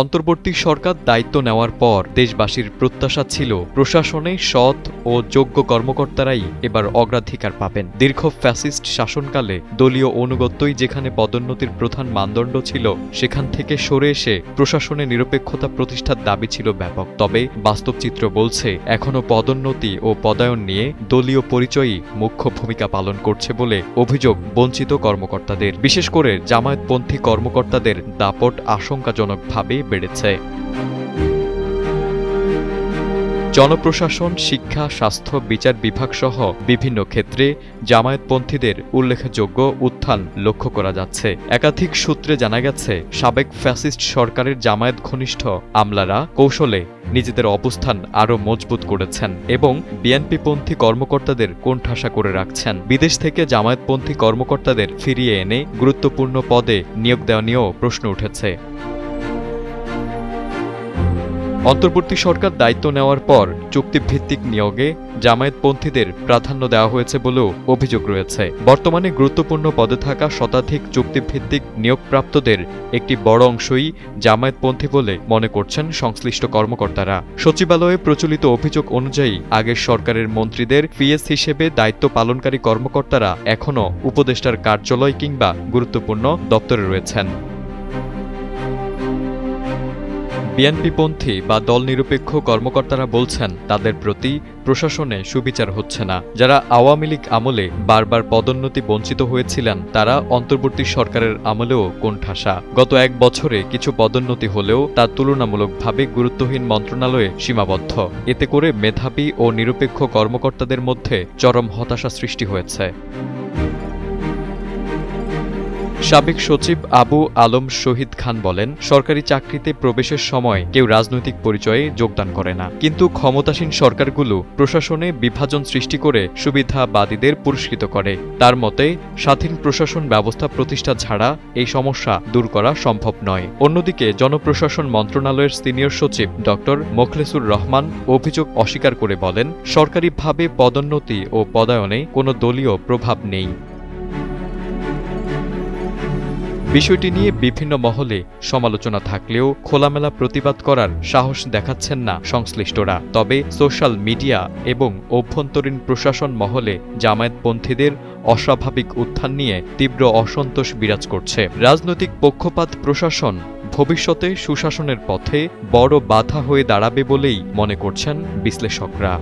অন্তর্বর্তী সরকার দায়িত্ব নেওয়ার পর দেশবাসীর প্রত্যাশা ছিল প্রশাসনে সৎ ও যোগ্য কর্মকর্তারাই এবার অগ্রাধিকার পাবেন। দীর্ঘ ফ্যাসিস্ট শাসনকালে দলীয় অনুগত্যই যেখানে পদোন্নতির প্রধান মানদণ্ড ছিল, সেখান থেকে সরে এসে প্রশাসনে নিরপেক্ষতা প্রতিষ্ঠার দাবি ছিল ব্যাপক। তবে বাস্তব চিত্র বলছে এখনও পদোন্নতি ও পদায়ন নিয়ে দলীয় পরিচয়ই মুখ্য ভূমিকা পালন করছে বলে অভিযোগ বঞ্চিত কর্মকর্তাদের। বিশেষ করে জামায়াতপন্থী কর্মকর্তাদের দাপট আশঙ্কাজনকভাবে বেড়েছে। জনপ্রশাসন, শিক্ষা, স্বাস্থ্য, বিচার বিভাগ সহ বিভিন্ন ক্ষেত্রে জামায়াতপন্থীদের উল্লেখযোগ্য উত্থান লক্ষ্য করা যাচ্ছে। একাধিক সূত্রে জানা গেছে, সাবেক ফ্যাসিস্ট সরকারের জামায়াত ঘনিষ্ঠ আমলারা কৌশলে নিজেদের অবস্থান আরও মজবুত করেছেন এবং বিএনপিপন্থী কর্মকর্তাদের কোণঠাসা করে রাখছেন। বিদেশ থেকে জামায়াতপন্থী কর্মকর্তাদের ফিরিয়ে এনে গুরুত্বপূর্ণ পদে নিয়োগ দেওয়া নিয়েও প্রশ্ন উঠেছে। অন্তর্বর্তী সরকার দায়িত্ব নেওয়ার পর চুক্তিভিত্তিক নিয়োগে জামায়াতপন্থীদের প্রাধান্য দেওয়া হয়েছে বলেও অভিযোগ রয়েছে। বর্তমানে গুরুত্বপূর্ণ পদে থাকা শতাধিক চুক্তিভিত্তিক নিয়োগপ্রাপ্তদের একটি বড় অংশই জামায়াতপন্থী বলে মনে করছেন সংশ্লিষ্ট কর্মকর্তারা। সচিবালয়ে প্রচলিত অভিযোগ অনুযায়ী আগের সরকারের মন্ত্রীদের পিএস হিসেবে দায়িত্ব পালনকারী কর্মকর্তারা এখনও উপদেষ্টার কার্যালয় কিংবা গুরুত্বপূর্ণ দপ্তরে রয়েছেন। বিএনপিপন্থী বা দল নিরপেক্ষ কর্মকর্তারা বলছেন, তাদের প্রতি প্রশাসনে সুবিচার হচ্ছে না। যারা আওয়ামী লীগ আমলে বারবার পদোন্নতি বঞ্চিত হয়েছিলেন, তারা অন্তর্বর্তী সরকারের আমলেও কোণঠাসা। গত এক বছরে কিছু পদোন্নতি হলেও তা তুলনামূলকভাবে গুরুত্বহীন মন্ত্রণালয়ে সীমাবদ্ধ। এতে করে মেধাবী ও নিরপেক্ষ কর্মকর্তাদের মধ্যে চরম হতাশা সৃষ্টি হয়েছে। সাবেক সচিব আবু আলম শহীদ খান বলেন, সরকারি চাকরিতে প্রবেশের সময় কেউ রাজনৈতিক পরিচয়ে যোগদান করে না, কিন্তু ক্ষমতাসীন সরকারগুলো প্রশাসনে বিভাজন সৃষ্টি করে সুবিধাবাদীদের পুরস্কৃত করে। তার মতে, স্বাধীন প্রশাসন ব্যবস্থা প্রতিষ্ঠা ছাড়া এই সমস্যা দূর করা সম্ভব নয়। অন্যদিকে জনপ্রশাসন মন্ত্রণালয়ের সিনিয়র সচিব ড মোখলেসুর রহমান অভিযোগ অস্বীকার করে বলেন, সরকারিভাবে পদোন্নতি ও পদায়নে কোনো দলীয় প্রভাব নেই। বিষয়টি নিয়ে বিভিন্ন মহলে সমালোচনা থাকলেও খোলামেলা প্রতিবাদ করার সাহস দেখাচ্ছেন না সংশ্লিষ্টরা। তবে সোশ্যাল মিডিয়া এবং অভ্যন্তরীণ প্রশাসন মহলে জামায়াতপন্থীদের অস্বাভাবিক উত্থান নিয়ে তীব্র অসন্তোষ বিরাজ করছে। রাজনৈতিক পক্ষপাত প্রশাসন ভবিষ্যতে সুশাসনের পথে বড় বাধা হয়ে দাঁড়াবে বলেই মনে করছেন বিশ্লেষকরা।